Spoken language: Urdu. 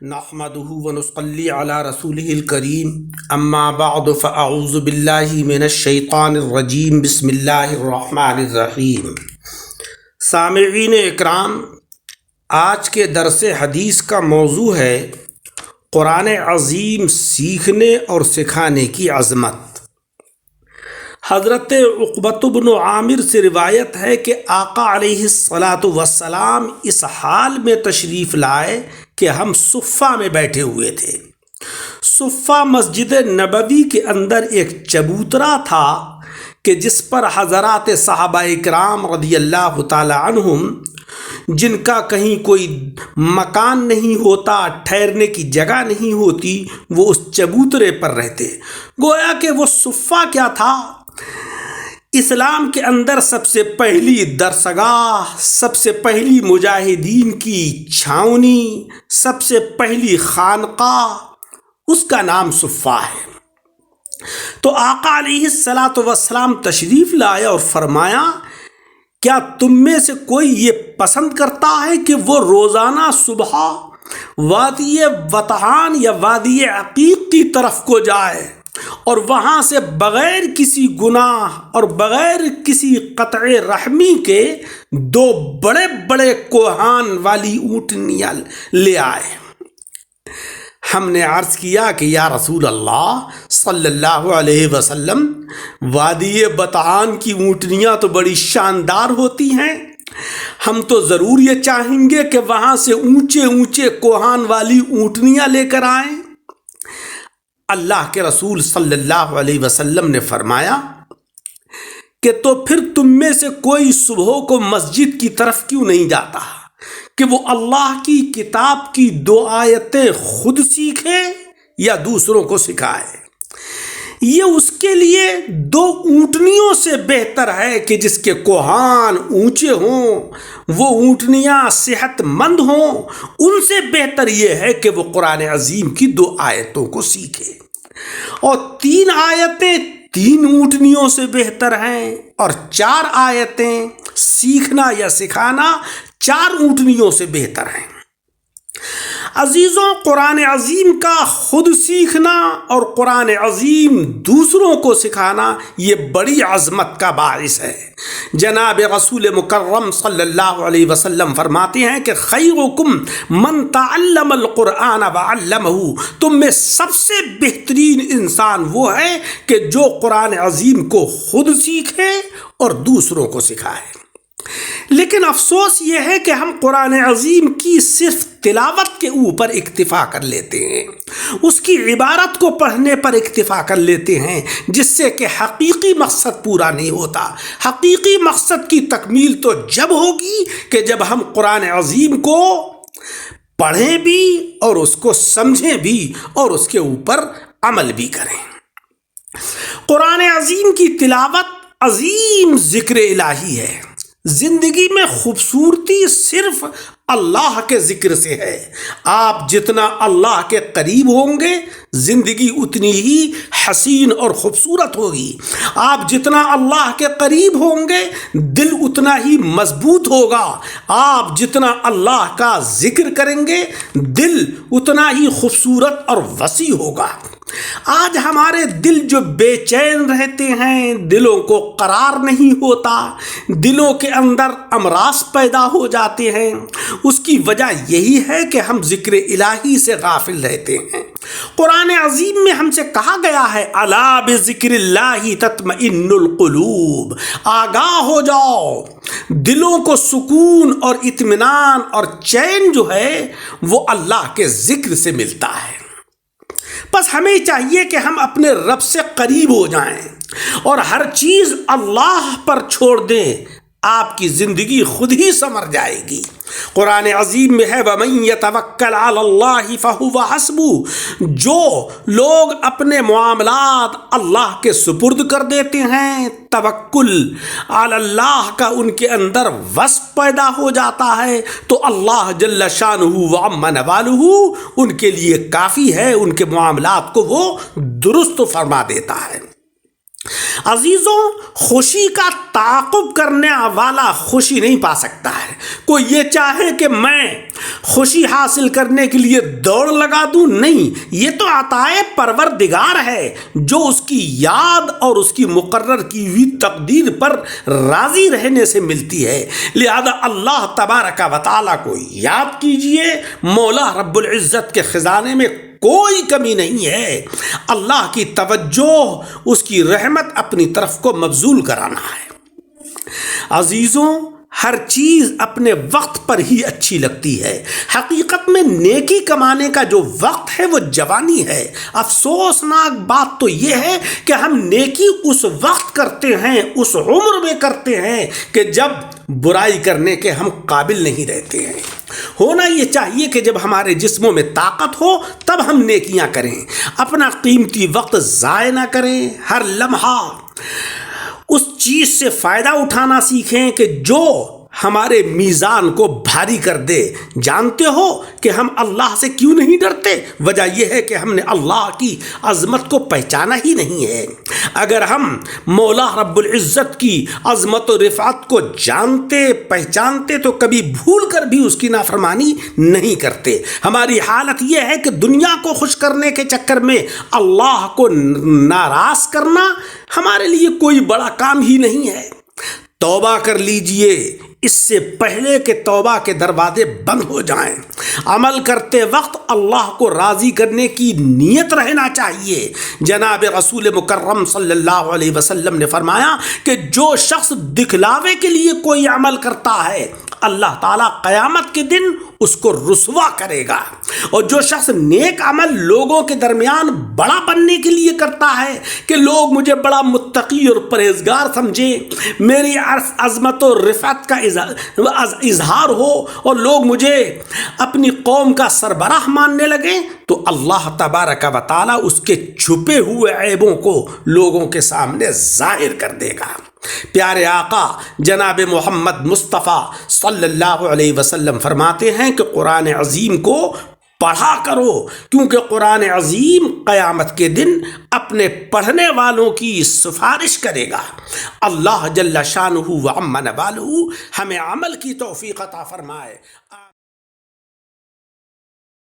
نحمده ونصلي على رسوله الكريم اما بعد فاعوذ بالله من الشیطان الرجیم بسم اللہ الرحمن الرحیم۔ سامعین اکرام، آج کے درس حدیث کا موضوع ہے قرآن عظیم سیکھنے اور سکھانے کی عظمت۔ حضرت عقبۃ بن عامر سے روایت ہے کہ آقا علیہ الصلاۃ والسلام اس حال میں تشریف لائے کہ ہم صفہ میں بیٹھے ہوئے تھے۔ صفہ مسجد نبوی کے اندر ایک چبوترا تھا کہ جس پر حضرات صحابہ کرام رضی اللہ تعالی عنہم، جن کا کہیں کوئی مکان نہیں ہوتا، ٹھہرنے کی جگہ نہیں ہوتی، وہ اس چبوترے پر رہتے۔ گویا کہ وہ صفہ کیا تھا؟ اسلام کے اندر سب سے پہلی درسگاہ، سب سے پہلی مجاہدین کی چھاؤنی، سب سے پہلی خانقاہ، اس کا نام صفہ ہے۔ تو آقا علیہ الصلاۃ والسلام تشریف لائے اور فرمایا، کیا تم میں سے کوئی یہ پسند کرتا ہے کہ وہ روزانہ صبح وادی وطحان یا وادی عقیق کی طرف کو جائے اور وہاں سے بغیر کسی گناہ اور بغیر کسی قطع رحمی کے 2 بڑے بڑے کوہان والی اونٹنیاں لے آئے؟ ہم نے عرض کیا کہ یا رسول اللہ صلی اللہ علیہ وسلم، وادی بطحان کی اونٹنیاں تو بڑی شاندار ہوتی ہیں، ہم تو ضرور یہ چاہیں گے کہ وہاں سے اونچے اونچے کوہان والی اونٹنیاں لے کر آئیں۔ اللہ کے رسول صلی اللہ علیہ وسلم نے فرمایا کہ تو پھر تم میں سے کوئی صبح کو مسجد کی طرف کیوں نہیں جاتا کہ وہ اللہ کی کتاب کی 2 آیتیں خود سیکھے یا دوسروں کو سکھائے؟ یہ اس کے لیے 2 اونٹنیوں سے بہتر ہے کہ جس کے کوہان اونچے ہوں، وہ اونٹنیاں صحت مند ہوں۔ ان سے بہتر یہ ہے کہ وہ قرآن عظیم کی 2 آیتوں کو سیکھے، اور 3 آیتیں 3 اونٹنیوں سے بہتر ہیں، اور 4 آیتیں سیکھنا یا سکھانا 4 اونٹنیوں سے بہتر ہیں۔ عزیزوں، قرآن عظیم کا خود سیکھنا اور قرآن عظیم دوسروں کو سکھانا یہ بڑی عظمت کا باعث ہے۔ جناب رسول مکرم صلی اللہ علیہ وسلم فرماتے ہیں کہ خیرکم من تعلم القرآن وعلمہ، تم میں سب سے بہترین انسان وہ ہے کہ جو قرآن عظیم کو خود سیکھے اور دوسروں کو سکھائے۔ لیکن افسوس یہ ہے کہ ہم قرآن عظیم کی صرف تلاوت کے اوپر اکتفا کر لیتے ہیں، اس کی عبارت کو پڑھنے پر اکتفا کر لیتے ہیں، جس سے کہ حقیقی مقصد پورا نہیں ہوتا۔ حقیقی مقصد کی تکمیل تو جب ہوگی کہ جب ہم قرآن عظیم کو پڑھیں بھی اور اس کو سمجھیں بھی اور اس کے اوپر عمل بھی کریں۔ قرآن عظیم کی تلاوت عظیم ذکر الہی ہے۔ زندگی میں خوبصورتی صرف اللہ کے ذکر سے ہے۔ آپ جتنا اللہ کے قریب ہوں گے، زندگی اتنی ہی حسین اور خوبصورت ہوگی۔ آپ جتنا اللہ کے قریب ہوں گے، دل اتنا ہی مضبوط ہوگا۔ آپ جتنا اللہ کا ذکر کریں گے، دل اتنا ہی خوبصورت اور وسیع ہوگا۔ آج ہمارے دل جو بے چین رہتے ہیں، دلوں کو قرار نہیں ہوتا، دلوں کے اندر امراض پیدا ہو جاتے ہیں، اس کی وجہ یہی ہے کہ ہم ذکر الہی سے غافل رہتے ہیں۔ قرآن عظیم میں ہم سے کہا گیا ہے، الا بذکر اللہ تطمئن القلوب، آگاہ ہو جاؤ، دلوں کو سکون اور اطمینان اور چین جو ہے وہ اللہ کے ذکر سے ملتا ہے۔ بس ہمیں چاہیے کہ ہم اپنے رب سے قریب ہو جائیں اور ہر چیز اللہ پر چھوڑ دیں، آپ کی زندگی خود ہی سنور جائے گی۔ قرآن عظیم میں ہے وَمَن يَتَوَكَّلْ عَلَى اللَّهِ فَهُوَ حَسْبُهُ، جو لوگ اپنے معاملات اللہ کے سپرد کر دیتے ہیں، توکل علی اللہ کا ان کے اندر وصف پیدا ہو جاتا ہے، تو اللہ جل شانہ وعم نوالہ ان کے لیے کافی ہے، ان کے معاملات کو وہ درست فرما دیتا ہے۔ عزیزوں، خوشی کا تعاقب کرنے والا خوشی نہیں پا سکتا ہے۔ کوئی یہ چاہے کہ میں خوشی حاصل کرنے کے لیے دوڑ لگا دوں، نہیں، یہ تو عطائے پروردگار ہے جو اس کی یاد اور اس کی مقرر کی ہوئی تقدیر پر راضی رہنے سے ملتی ہے۔ لہذا اللہ تبارک و تعالیٰ کو یاد کیجئے، مولا رب العزت کے خزانے میں کوئی کمی نہیں ہے۔ اللہ کی توجہ، اس کی رحمت اپنی طرف کو مبذول کرانا ہے۔ عزیزوں، ہر چیز اپنے وقت پر ہی اچھی لگتی ہے۔ حقیقت میں نیکی کمانے کا جو وقت ہے وہ جوانی ہے۔ افسوسناک بات تو یہ ہے کہ ہم نیکی اس وقت کرتے ہیں، اس عمر میں کرتے ہیں کہ جب برائی کرنے کے ہم قابل نہیں رہتے ہیں۔ ہونا یہ چاہیے کہ جب ہمارے جسموں میں طاقت ہو تب ہم نیکیاں کریں، اپنا قیمتی وقت ضائع نہ کریں، ہر لمحہ اس چیز سے فائدہ اٹھانا سیکھیں کہ جو ہمارے میزان کو بھاری کر دے۔ جانتے ہو کہ ہم اللہ سے کیوں نہیں ڈرتے؟ وجہ یہ ہے کہ ہم نے اللہ کی عظمت کو پہچانا ہی نہیں ہے۔ اگر ہم مولا رب العزت کی عظمت و رفعت کو جانتے پہچانتے تو کبھی بھول کر بھی اس کی نافرمانی نہیں کرتے۔ ہماری حالت یہ ہے کہ دنیا کو خوش کرنے کے چکر میں اللہ کو ناراض کرنا ہمارے لیے کوئی بڑا کام ہی نہیں ہے۔ توبہ کر لیجئے اس سے پہلے کہ توبہ کے دروازے بند ہو جائیں۔ عمل کرتے وقت اللہ کو راضی کرنے کی نیت رہنا چاہیے۔ جناب رسول مکرم صلی اللہ علیہ وسلم نے فرمایا کہ جو شخص دکھلاوے کے لیے کوئی عمل کرتا ہے اللہ تعالیٰ قیامت کے دن اس کو رسوا کرے گا، اور جو شخص نیک عمل لوگوں کے درمیان بڑا بننے کے لیے کرتا ہے کہ لوگ مجھے بڑا متقی اور پرہیزگار سمجھیں، میری عظمت و رفعت کا اظہار ہو اور لوگ مجھے اپنی قوم کا سربراہ ماننے لگیں، تو اللہ تبارک و تعالیٰ اس کے چھپے ہوئے عیبوں کو لوگوں کے سامنے ظاہر کر دے گا۔ پیارے آقا جناب محمد مصطفیٰ صلی اللہ علیہ وسلم فرماتے ہیں کہ قرآن عظیم کو پڑھا کرو، کیونکہ قرآن عظیم قیامت کے دن اپنے پڑھنے والوں کی سفارش کرے گا۔ اللہ جل شانہ و عم نوالہ ہمیں عمل کی توفیق عطا فرمائے۔